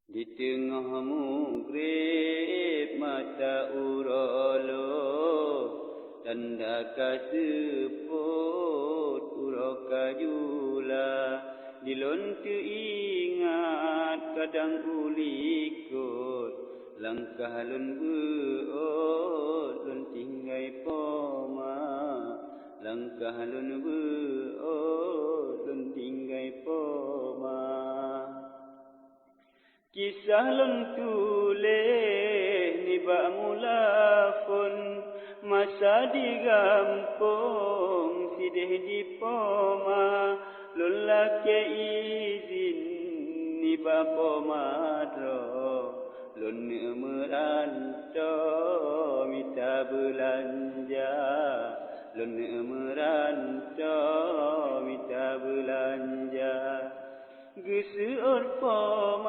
Di tengahmu grip mata urolo tanda kaseput uroka jula dilon ingat kadang ulikut langkah lun beot lun tinggai poma langkah lun beot lun tinggai poma. Kisah lun tulis ni bak mulafun masa di gampung sidih di poma lun laki izin ni bak poma dro lun merantau minta belanja lun merantau minta belanja geseor poma